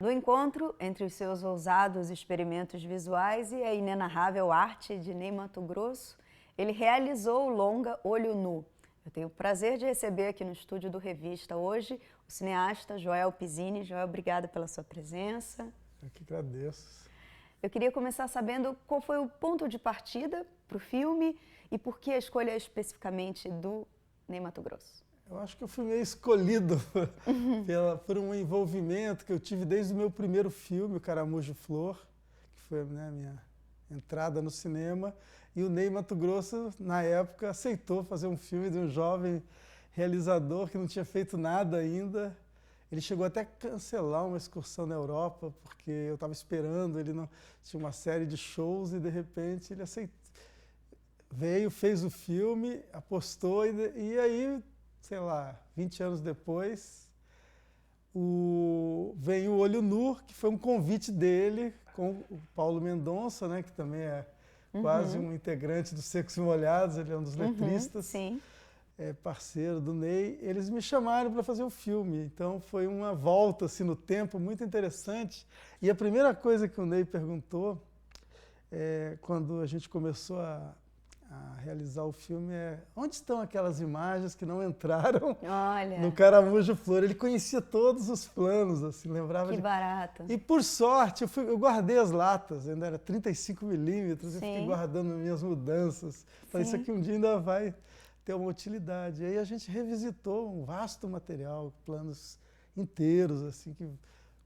No encontro entre os seus ousados experimentos visuais e a inenarrável arte de Ney Matogrosso, ele realizou o longa Olho Nu. Eu tenho o prazer de receber aqui no estúdio do Revista hoje o cineasta Joel Pizzini. Joel, obrigada pela sua presença. Eu que agradeço. Eu queria começar sabendo qual foi o ponto de partida para o filme e por que a escolha especificamente do Ney Matogrosso. Eu acho que eu fui meio escolhido por um envolvimento que eu tive desde o meu primeiro filme, o Caramujo Flor, que foi a minha entrada no cinema. E o Ney Matogrosso, na época, aceitou fazer um filme de um jovem realizador que não tinha feito nada ainda. Ele chegou até a cancelar uma excursão na Europa, porque eu estava esperando, ele não tinha uma série de shows e, de repente, ele aceitou. Veio, fez o filme, apostou e aí, sei lá, 20 anos depois, vem o Olho Nu, que foi um convite dele com o Paulo Mendonça, né, que também é quase um integrante dos Secos e Molhados, ele é um dos letristas. Sim. É parceiro do Ney, eles me chamaram para fazer o filme. Então foi uma volta assim, no tempo muito interessante. E a primeira coisa que o Ney perguntou, quando a gente começou a realizar o filme, onde estão aquelas imagens que não entraram no Caramujo Flor? Ele conhecia todos os planos, assim, lembrava Que barato. E por sorte, eu guardei as latas, ainda era 35 milímetros, eu Sim. fiquei guardando minhas mudanças. Falei, isso aqui um dia ainda vai ter uma utilidade. E aí a gente revisitou um vasto material, planos inteiros, assim, que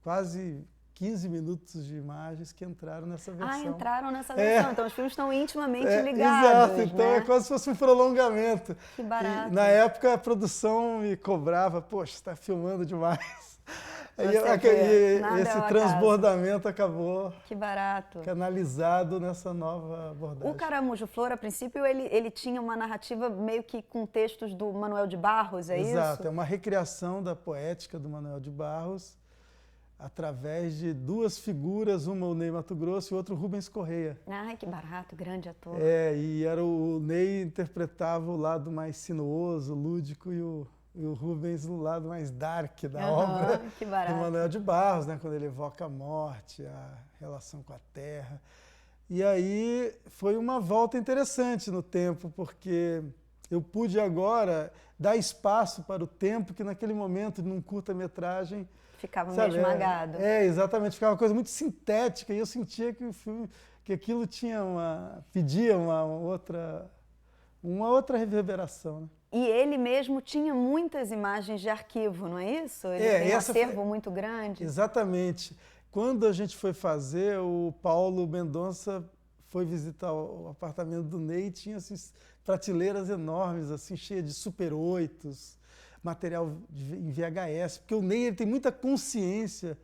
quase 15 minutos de imagens que entraram nessa versão. Ah, entraram nessa versão. Então os filmes estão intimamente ligados. Exato, então né? é quase se fosse um prolongamento. Que barato. E, na época a produção me cobrava, poxa, você está filmando demais. Esse transbordamento acabou canalizado nessa nova abordagem. O Caramujo Flor, a princípio, ele tinha uma narrativa meio que com textos do Manuel de Barros, é isso? Exato, é uma recriação da poética do Manuel de Barros através de duas figuras, uma o Ney Matogrosso e outra o Rubens Correia. Ai, que barato, grande ator. E era o Ney interpretava o lado mais sinuoso, lúdico e o Rubens do lado mais dark da obra do Manuel de Barros, né, quando ele evoca a morte, a relação com a terra. E aí foi uma volta interessante no tempo, porque eu pude agora dar espaço para o tempo que naquele momento, num curta-metragem, ficava meio esmagado. Exatamente, ficava uma coisa muito sintética e eu sentia que o filme, que aquilo pedia uma outra reverberação, né? E ele mesmo tinha muitas imagens de arquivo, não é isso? Ele tem um acervo muito grande. Exatamente. Quando a gente foi fazer, o Paulo Mendonça foi visitar o apartamento do Ney e tinha assim, prateleiras enormes, assim, cheias de Super 8s, material em VHS, porque o Ney ele tem muita consciência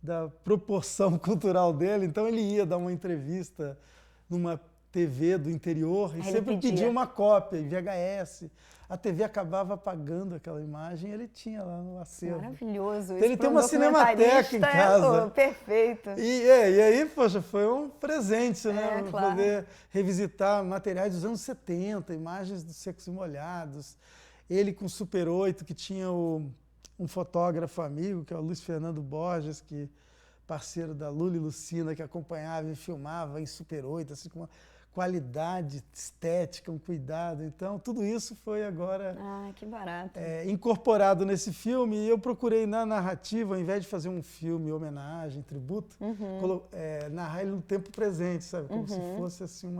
da proporção cultural dele, então ele ia dar uma entrevista numa TV do interior e sempre pedia uma cópia em VHS. A TV acabava apagando aquela imagem e ele tinha lá no acervo. Maravilhoso. Então, ele tem uma cinemateca em casa. Perfeito. E aí, poxa, foi um presente, né? Claro. Poder revisitar materiais dos anos 70, imagens dos Secos e Molhados. Ele com Super 8, que tinha um fotógrafo amigo, que é o Luiz Fernando Borges, que parceiro da Lula e Lucina, que acompanhava e filmava em Super 8, assim, com uma qualidade estética, um cuidado. Então, tudo isso foi agora que barato. Incorporado nesse filme. E eu procurei, na narrativa, ao invés de fazer um filme homenagem, tributo, narrar ele no tempo presente, sabe? Como se fosse assim,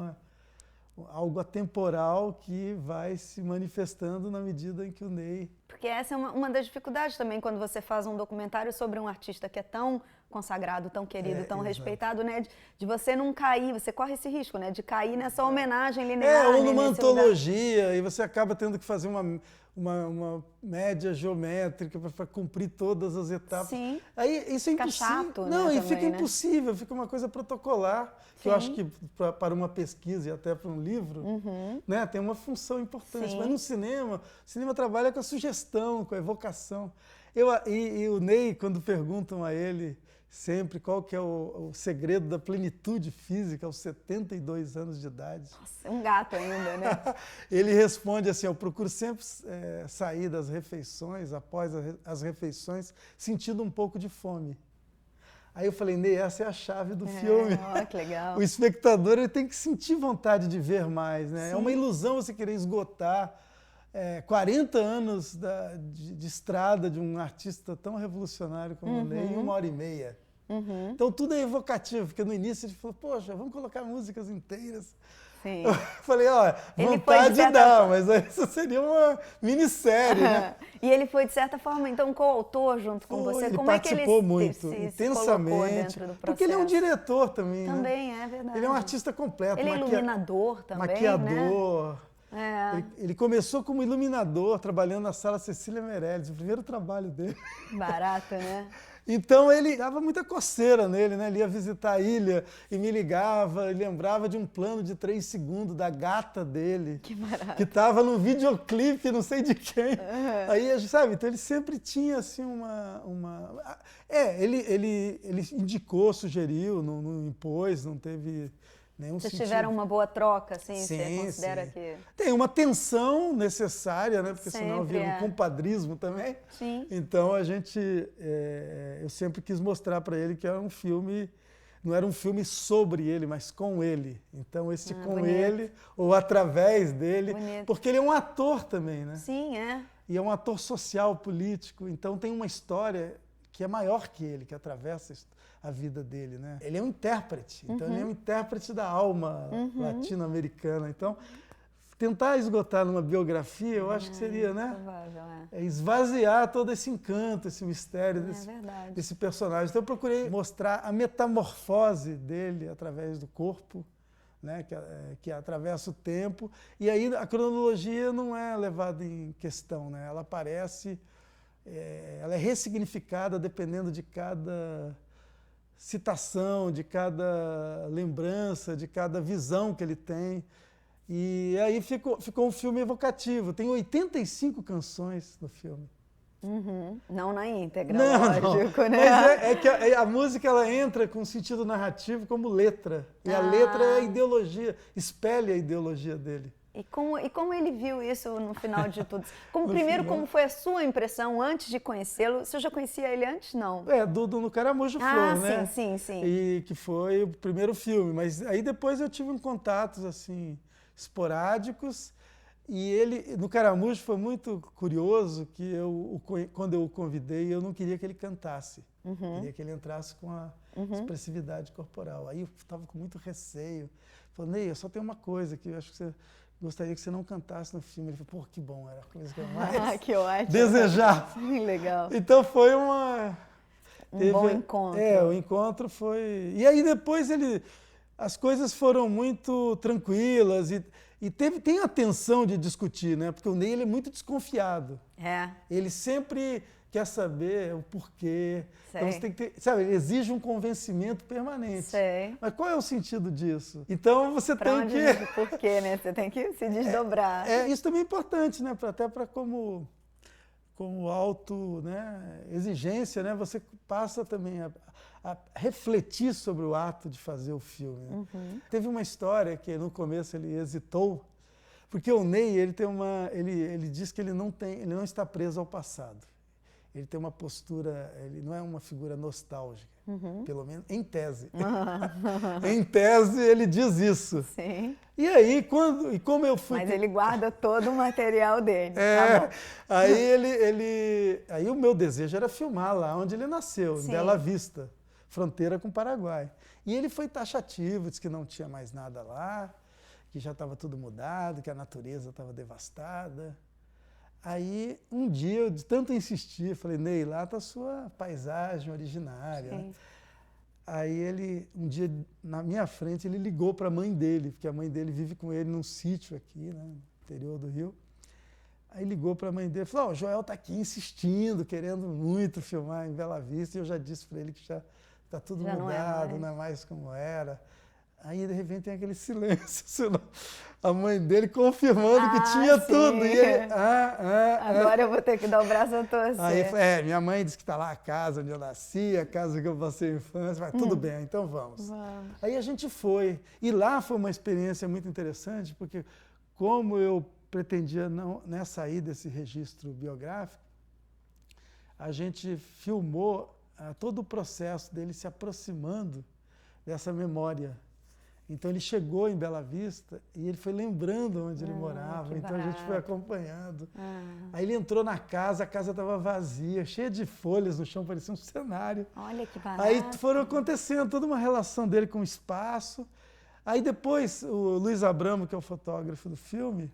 algo atemporal que vai se manifestando na medida em que o Ney... Porque essa é uma das dificuldades também quando você faz um documentário sobre um artista que é tão consagrado, tão querido, tão respeitado, né? De você não cair, você corre esse risco, né? De cair nessa homenagem linear. Ou numa antologia, e você acaba tendo que fazer uma média geométrica para cumprir todas as etapas. Sim. Aí isso é impossível. Chato, não, né, e também, fica impossível, fica uma coisa protocolar, que eu acho que para uma pesquisa e até para um livro, né, tem uma função importante. Mas no cinema, o cinema trabalha com a sugestão, com a evocação. E o Ney, quando perguntam a ele sempre qual que é o segredo da plenitude física aos 72 anos de idade. Nossa, é um gato ainda, né? Ele responde assim, eu procuro sempre sair das refeições, após as refeições, sentindo um pouco de fome. Aí eu falei, Ney, essa é a chave do filme. Ó, que legal. O espectador ele tem que sentir vontade de ver mais, né? Sim. É uma ilusão você querer esgotar 40 anos de estrada de um artista tão revolucionário como o Ney em 1h30. Então tudo é evocativo, porque no início ele falou, poxa, vamos colocar músicas inteiras. Sim. Eu falei, ó, Ele vontade foi, de dá, certa mas isso seria uma minissérie, né? E ele foi, de certa forma, então, coautor junto com você? Ele Como é que ele participou muito, se colocou intensamente, dentro do processo? porque ele é um diretor também, né? Também, é verdade. Ele é um artista completo. Ele é iluminador também, maquiador. né? Ele começou como iluminador, trabalhando na Sala Cecília Meirelles, o primeiro trabalho dele. Barato, né? Então ele dava muita coceira nele, né? Ele ia visitar a ilha e me ligava, e lembrava de um plano de 3 segundos da gata dele. Que barato. Que estava num videoclipe, não sei de quem. Aí, sabe, então ele sempre tinha assim ele indicou, sugeriu, não impôs, não teve nenhum Vocês sentido. tiveram uma boa troca, assim? Sim, você considera sim. que... Tem uma tensão necessária, né? Porque senão Sempre vira um compadrismo também. Sim. Então eu sempre quis mostrar para ele que era um filme, não era um filme sobre ele, mas com ele. Então com bonito. ele ou através dele, Bonito. porque ele é um ator também, né? Sim, é. E é um ator social, político. Então tem uma história que é maior que ele, que atravessa a vida dele, né? Ele é um intérprete, então ele é um intérprete da alma latino-americana. Então, tentar esgotar numa biografia, eu acho que seria, né? Provável, É esvaziar todo esse encanto, esse mistério verdade. desse personagem. Então eu procurei mostrar a metamorfose dele através do corpo, né? Que atravessa o tempo. E aí a cronologia não é levada em questão, né? Ela aparece, ela é ressignificada dependendo de cada citação, de cada lembrança, de cada visão que ele tem. E aí ficou um filme evocativo. Tem 85 canções no filme. Não na íntegra, Não, lógico, né? mas que a música ela entra com sentido narrativo como letra. E a letra é a ideologia, espelha a ideologia dele. E como ele viu isso no final de tudo? Final. Como foi a sua impressão antes de conhecê-lo? Você já conhecia ele antes? Não. No Caramujo Flor, né? Sim. E que foi o primeiro filme. Mas aí depois eu tive contatos assim esporádicos. E ele, no Caramujo, foi muito curioso que quando eu o convidei, eu não queria que ele cantasse. Queria que ele entrasse com a expressividade corporal. Aí eu estava com muito receio. Falei, Ney, eu só tenho uma coisa que eu acho que você gostaria que você não cantasse no filme. Ele falou, pô, que bom, era a coisa que eu mais que ótimo. desejava. Legal. Então foi um bom encontro. O encontro foi... E aí depois as coisas foram muito tranquilas e tem a tensão de discutir, né? Porque o Ney ele é muito desconfiado. Ele sempre quer saber o porquê. Sei. Então você tem que ter, sabe, ele exige um convencimento permanente. Sei. Mas qual é o sentido disso? Então você pra tem que... Onde porquê, né? Você tem que se desdobrar. Isso também é importante, né? Até para como auto, né? Exigência, né? Você passa também a refletir sobre o ato de fazer o filme. Né? Teve uma história que no começo ele hesitou, porque o Ney ele diz que ele não está preso ao passado. Ele tem uma postura, ele não é uma figura nostálgica, pelo menos em tese. Em tese ele diz isso. Sim. E aí como eu fui... Mas ele guarda todo o material dele. Tá bom. Aí o meu desejo era filmar lá onde ele nasceu, em Sim. Bela Vista, fronteira com o Paraguai. E ele foi taxativo, disse que não tinha mais nada lá, que já estava tudo mudado, que a natureza estava devastada. Aí, um dia, eu de tanto insistir, falei, Ney, lá está a sua paisagem originária. Sim. Aí um dia, na minha frente, ele ligou para a mãe dele, porque a mãe dele vive com ele num sítio aqui, né, no interior do Rio. Aí ligou para a mãe dele e falou, o Joel está aqui insistindo, querendo muito filmar em Bela Vista, e eu já disse para ele que já está tudo Já mudado, não é mais como era. Aí, de repente, tem aquele silêncio, a mãe dele confirmando que tinha sim. tudo. E ele, Agora eu vou ter que dar o braço a torcer. Aí, minha mãe disse que está lá a casa onde eu nasci, a casa que eu passei a infância. Mas tudo bem, então vamos. Aí a gente foi. E lá foi uma experiência muito interessante, porque como eu pretendia sair desse registro biográfico, a gente filmou todo o processo dele se aproximando dessa memória. Então ele chegou em Bela Vista e ele foi lembrando onde ele morava, então a gente foi acompanhando. Aí ele entrou na casa, a casa estava vazia, cheia de folhas no chão, parecia um cenário. Olha que barato. Aí foram acontecendo toda uma relação dele com o espaço. Aí depois o Luiz Abramo, que é o fotógrafo do filme,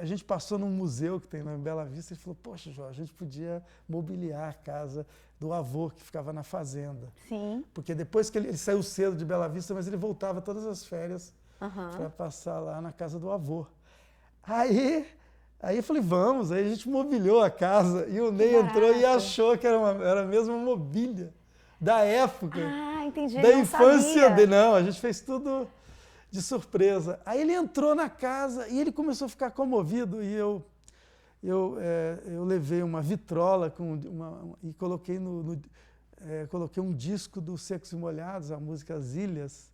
a gente passou num museu que tem lá em Bela Vista e falou, poxa, Jorge, a gente podia mobiliar a casa do avô que ficava na fazenda. Sim. Porque depois que ele saiu cedo de Bela Vista, mas ele voltava todas as férias para passar lá na casa do avô. Aí eu falei, vamos, aí a gente mobiliou a casa e o Ney entrou e achou que era a mesma mobília da época. Ah, entendi. Da não infância sabia. dele. Não, a gente fez tudo de surpresa. Aí ele entrou na casa e ele começou a ficar comovido e eu levei uma vitrola e coloquei coloquei um disco dos Secos e Molhados, a música As Ilhas,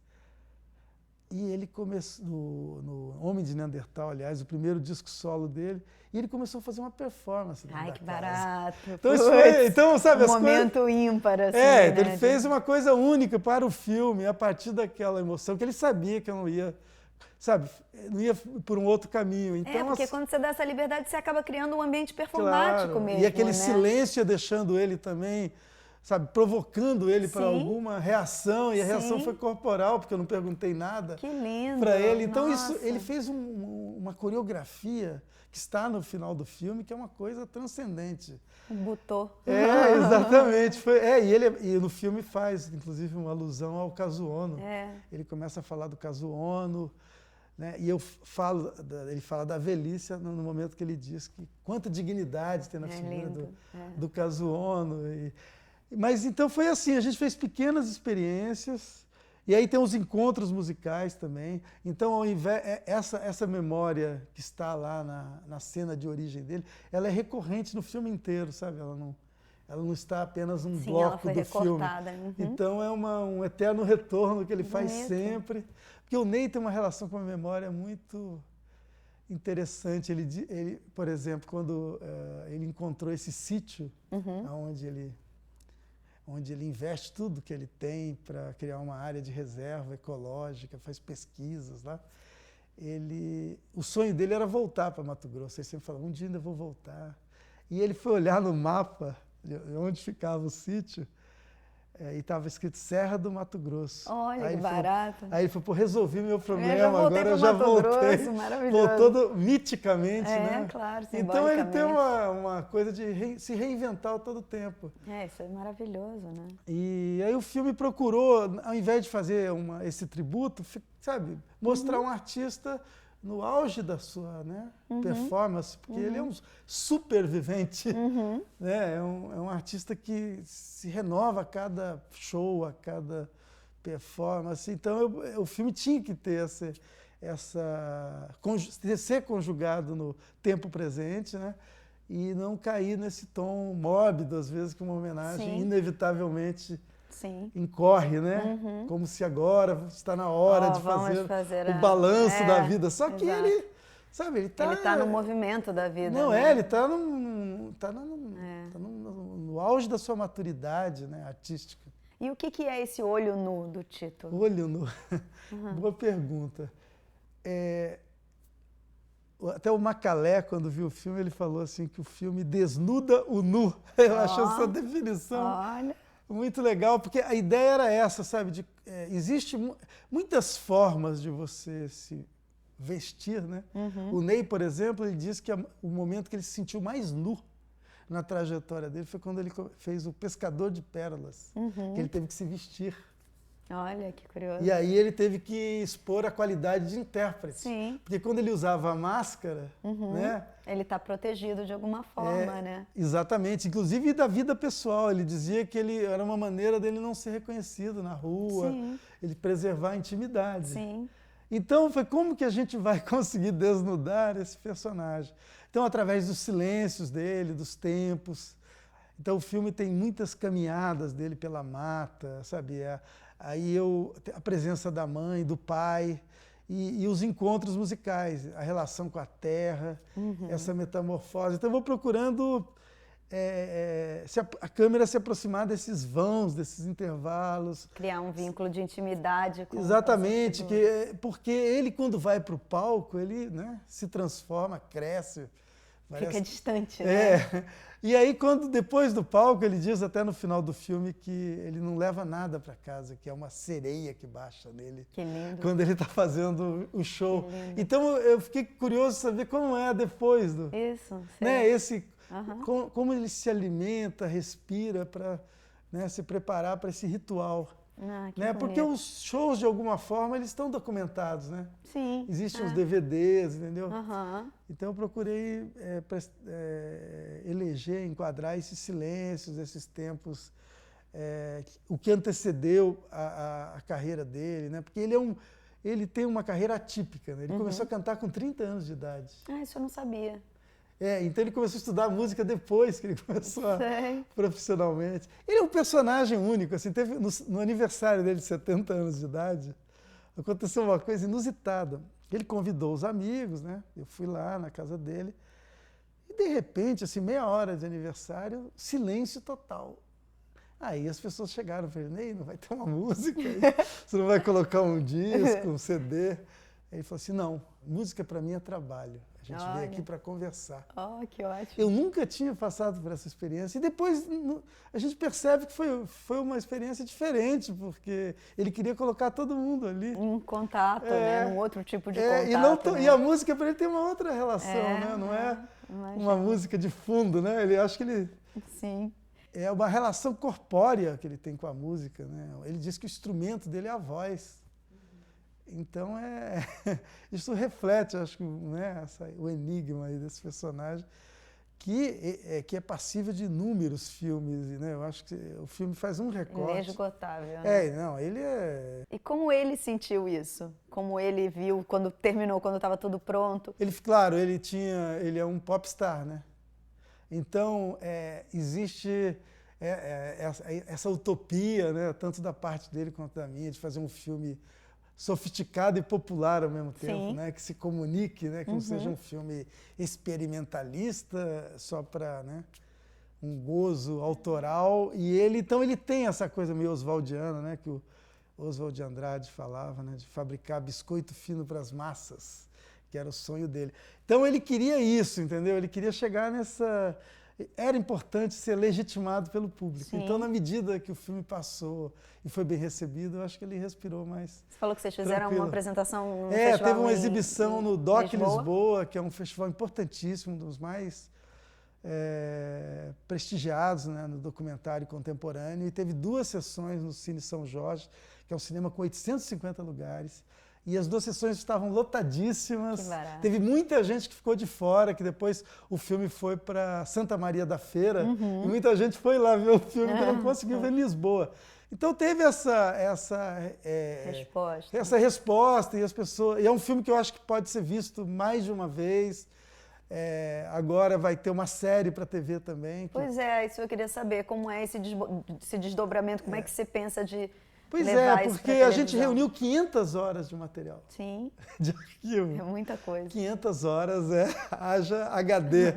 e ele começou, no Homem de Neandertal, aliás, o primeiro disco solo dele, e ele começou a fazer uma performance dentro Ai, da que casa. barato. Então, isso foi, então, sabe, um as coisas... momento ímpar, assim, então né? ele fez uma coisa única para o filme, a partir daquela emoção, que ele sabia que eu não ia, sabe, não ia por um outro caminho. Então, porque quando você dá essa liberdade, você acaba criando um ambiente performático claro, mesmo, e aquele né? silêncio ia deixando ele também, sabe, provocando ele para alguma reação, e a reação foi corporal, porque eu não perguntei nada para ele. Então ele fez uma coreografia que está no final do filme, que é uma coisa transcendente. Um butô. Exatamente. E no filme faz, inclusive, uma alusão ao caso ONU. Ele começa a falar do caso ONU, né? E ele fala da velhice no momento que ele diz que quanta dignidade tem na figura do caso ONU. Mas então foi assim, a gente fez pequenas experiências, e aí tem os encontros musicais também. Então, ao invés, essa memória que está lá na cena de origem dele, ela é recorrente no filme inteiro, sabe? Ela não está apenas um bloco do filme. Então é um eterno retorno que ele faz sempre. Porque o Ney tem uma relação com a memória muito interessante. Ele, por exemplo, quando ele encontrou esse sítio, onde ele investe tudo que ele tem para criar uma área de reserva ecológica, faz pesquisas lá. O sonho dele era voltar para Mato Grosso. Ele sempre falava, um dia ainda vou voltar. E ele foi olhar no mapa de onde ficava o sítio, e estava escrito Serra do Mato Grosso. Olha, que barato. Aí ele falou, resolvi meu problema, agora eu já voltei. Grosso, maravilhoso. Voltou miticamente, né? Claro, então ele tem uma coisa de se reinventar todo o tempo. Isso é maravilhoso, né? E aí o filme procurou, ao invés de fazer esse tributo, sabe, mostrar um artista no auge da sua performance, porque ele é um supervivente, né? É um artista que se renova a cada show, a cada performance. Então o filme tinha que ter ser conjugado no tempo presente, né? E não cair nesse tom mórbido, às vezes, que uma homenagem inevitavelmente incorre, né? Como se agora está na hora de fazer o balanço da vida. Só que ele, sabe, ele está no movimento da vida. Não né? ele está no auge da sua maturidade, né, artística. E o que é esse olho nu do título? Olho nu. Boa pergunta. Até o Macalé, quando viu o filme, ele falou assim que o filme desnuda o nu. Eu acho essa definição muito legal, porque a ideia era essa, sabe? Existe muitas formas de você se vestir, né? O Ney, por exemplo, ele diz que o momento que ele se sentiu mais nu na trajetória dele foi quando ele fez o Pescador de Pérolas, que ele teve que se vestir. Olha, que curioso. E aí ele teve que expor a qualidade de intérprete. Sim. Porque quando ele usava a máscara, né? Ele está protegido de alguma forma, né? Exatamente. Inclusive da vida pessoal. Ele dizia que era uma maneira dele não ser reconhecido na rua, ele preservar a intimidade. Sim. Então, foi como que a gente vai conseguir desnudar esse personagem? Então, através dos silêncios dele, dos tempos. Então, o filme tem muitas caminhadas dele pela mata, sabe? Aí a presença da mãe, do pai e os encontros musicais, a relação com a terra, essa metamorfose. Então eu vou procurando a câmera se aproximar desses vãos, desses intervalos. Criar um vínculo de intimidade com Exatamente, porque ele, quando vai para o palco, ele, né, se transforma, cresce. Fica distante, né? E aí, depois do palco, ele diz até no final do filme que ele não leva nada para casa, que é uma sereia que baixa nele. Que lindo. Quando ele está fazendo o show. Então, eu fiquei curioso de saber como é depois do... Isso, né, como ele se alimenta, respira para, né, se preparar para esse ritual. Né? Porque os shows, de alguma forma, eles estão documentados, né? Sim. Existem os DVDs, entendeu? Uhum. Então eu procurei eleger, enquadrar esses silêncios, esses tempos, o que antecedeu a carreira dele, né? Porque ele tem uma carreira atípica, né? Ele começou a cantar com 30 anos de idade. Isso eu não sabia. Então ele começou a estudar música depois que ele começou profissionalmente. Ele é um personagem único, assim, teve no aniversário dele de 70 anos de idade, aconteceu uma coisa inusitada. Ele convidou os amigos, né? Eu fui lá na casa dele e de repente, assim, meia hora de aniversário, silêncio total. Aí as pessoas chegaram e falaram: Ney, não vai ter uma música aí? Você não vai colocar um disco, um CD? Aí ele falou assim: não, música para mim é trabalho. A gente veio aqui para conversar. Que ótimo. Eu nunca tinha passado por essa experiência. E depois a gente percebe que foi uma experiência diferente, porque ele queria colocar todo mundo ali. Em contato, né? Num outro tipo de contato. E a música para ele tem uma outra relação, né? Não é uma música de fundo, né? Ele acha que ele... Sim. É uma relação corpórea que ele tem com a música, né? Ele diz que o instrumento dele é a voz. Então, isso reflete, acho que, né, o enigma aí desse personagem, que é passível de inúmeros filmes, né? Eu acho que o filme faz um recorte. Inesgotável. Né? Ele é... E como ele sentiu isso? Como ele viu quando terminou, quando estava tudo pronto? Claro, ele é um popstar, né? Então, existe essa utopia, né, tanto da parte dele quanto da minha, de fazer um filme sofisticado e popular ao mesmo tempo, né? Que se comunique, né? Que não seja um filme experimentalista só para, né, um gozo autoral. E então ele tem essa coisa meio oswaldiana, né? Que o Oswald de Andrade falava, né? De fabricar biscoito fino para as massas, que era o sonho dele. Então ele queria isso, entendeu? Ele queria chegar nessa... Era importante ser legitimado pelo público. Sim. Então, na medida que o filme passou e foi bem recebido, eu acho que ele respirou mais. Você falou que vocês fizeram uma apresentação no festival. Teve uma exibição no DOC Lisboa, que é um festival importantíssimo, um dos mais prestigiados, né, no documentário contemporâneo. E teve 2 sessões no Cine São Jorge, que é um cinema com 850 lugares. E as 2 sessões estavam lotadíssimas. Que barato. Teve muita gente que ficou de fora, que depois o filme foi para Santa Maria da Feira. E muita gente foi lá ver o filme que não conseguiu ver em Lisboa. Então teve essa resposta. E é um filme que eu acho que pode ser visto mais de uma vez. Agora vai ter uma série para a TV também. Pois isso eu queria saber, como é esse desdobramento, como é que você pensa de... Pois porque a gente reuniu 500 horas de material. Sim. De arquivo. É muita coisa. 500 horas haja HD.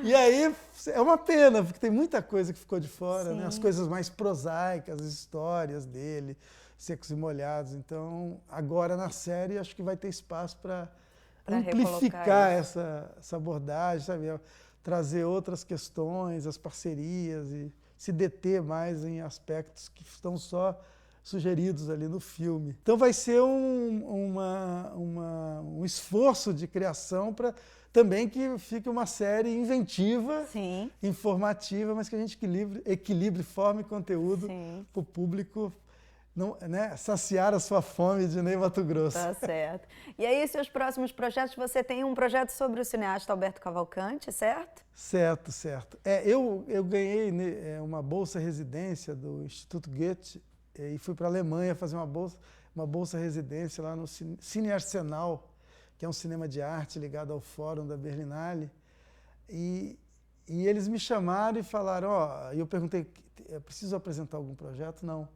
E aí é uma pena, porque tem muita coisa que ficou de fora, né? As coisas mais prosaicas, as histórias dele, Secos e Molhados. Então, agora na série, acho que vai ter espaço para amplificar essa abordagem, sabe? Trazer outras questões, as parcerias e se deter mais em aspectos que estão só sugeridos ali no filme. Então vai ser um esforço de criação para também que fique uma série inventiva, informativa, mas que a gente equilibre forma e conteúdo para o público não, né, saciar a sua fome de Ney Matogrosso. Tá certo. E aí, seus próximos projetos, você tem um projeto sobre o cineasta Alberto Cavalcante, certo? Certo. Eu ganhei uma bolsa residência do Instituto Goethe e fui para a Alemanha fazer uma bolsa residência lá no Cine Arsenal, que é um cinema de arte ligado ao Fórum da Berlinale. E eles me chamaram e falaram, e eu perguntei, eu preciso apresentar algum projeto? Não.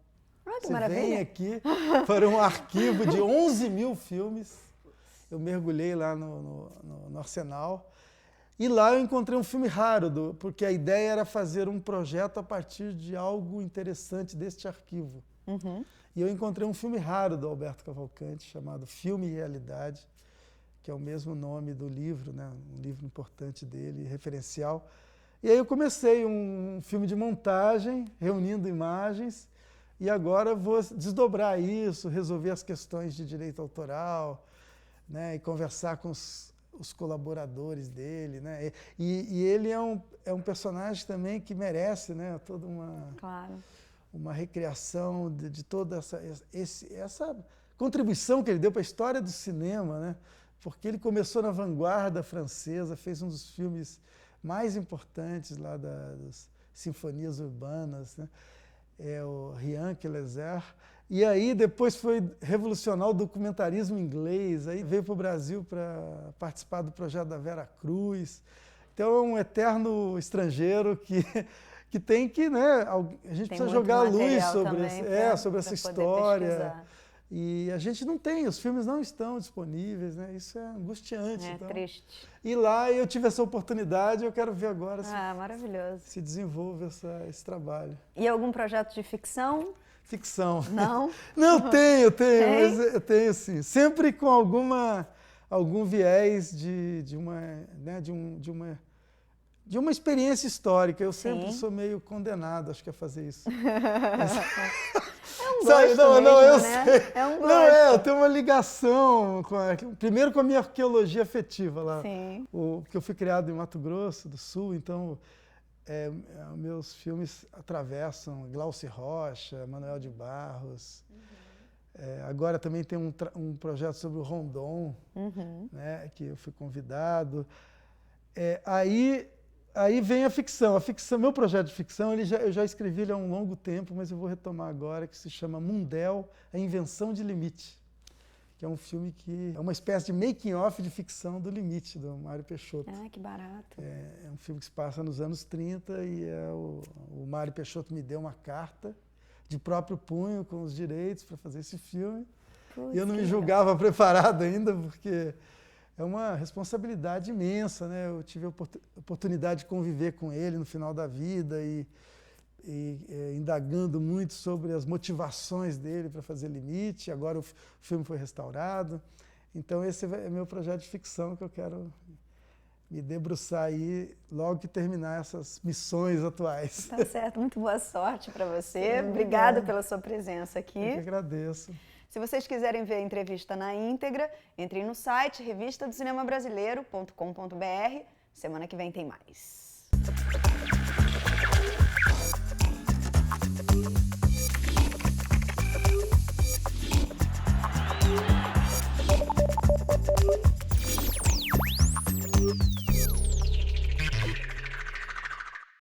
Que Você vem aqui para um arquivo de 11 mil filmes. Eu mergulhei lá no Arsenal. E lá eu encontrei um filme raro, porque a ideia era fazer um projeto a partir de algo interessante deste arquivo. E eu encontrei um filme raro do Alberto Cavalcanti, chamado Filme e Realidade, que é o mesmo nome do livro, né? Um livro importante dele, referencial. E aí eu comecei um filme de montagem, reunindo imagens, e agora vou desdobrar isso, resolver as questões de direito autoral, né? E conversar com os colaboradores dele, né? E ele é um personagem também que merece, né? Toda uma recriação de toda essa contribuição que ele deu para a história do cinema, né? Porque ele começou na vanguarda francesa, fez um dos filmes mais importantes lá das sinfonias urbanas, né? É o Rien que les airs. E aí depois foi revolucionar o documentarismo inglês, aí veio para o Brasil para participar do projeto da Vera Cruz. Então é um eterno estrangeiro que tem que, né, a gente precisa jogar luz sobre essa história. E a gente não tem, os filmes não estão disponíveis, né? Isso é angustiante. É então. triste. E lá eu tive essa oportunidade, eu quero ver agora maravilhoso. se desenvolve esse trabalho. E algum projeto de ficção? Ficção. Não? Não, tenho, Tem? mas eu tenho sim. Sempre com algum viés de uma experiência histórica. Eu sempre sou meio condenado, acho que a fazer isso. É um gosto mesmo, eu né? sei. É um gosto. Não, eu tenho uma ligação primeiro com a minha arqueologia afetiva lá. Sim. Porque eu fui criado em Mato Grosso do Sul, então meus filmes atravessam Glauci Rocha, Manuel de Barros. Agora também tem um projeto sobre o Rondon, né, que eu fui convidado. Aí vem a ficção. Meu projeto de ficção, eu já escrevi ele há um longo tempo, mas eu vou retomar agora, que se chama Mundel, a Invenção de Limite, que é um filme que é uma espécie de making-off de ficção do Limite, do Mário Peixoto. Ah, que barato. É um filme que se passa nos anos 30 e o Mário Peixoto me deu uma carta de próprio punho com os direitos para fazer esse filme. E eu não me julgava preparado ainda, porque é uma responsabilidade imensa, né? Eu tive a oportunidade de conviver com ele no final da vida e indagando muito sobre as motivações dele para fazer Limite. Agora o filme foi restaurado. Então esse é meu projeto de ficção que eu quero me debruçar aí logo que terminar essas missões atuais. Tá certo, muito boa sorte para você. Obrigada pela sua presença aqui. Eu que agradeço. Se vocês quiserem ver a entrevista na íntegra, entrem no site revistadocinemabrasileiro.com.br. Semana que vem tem mais.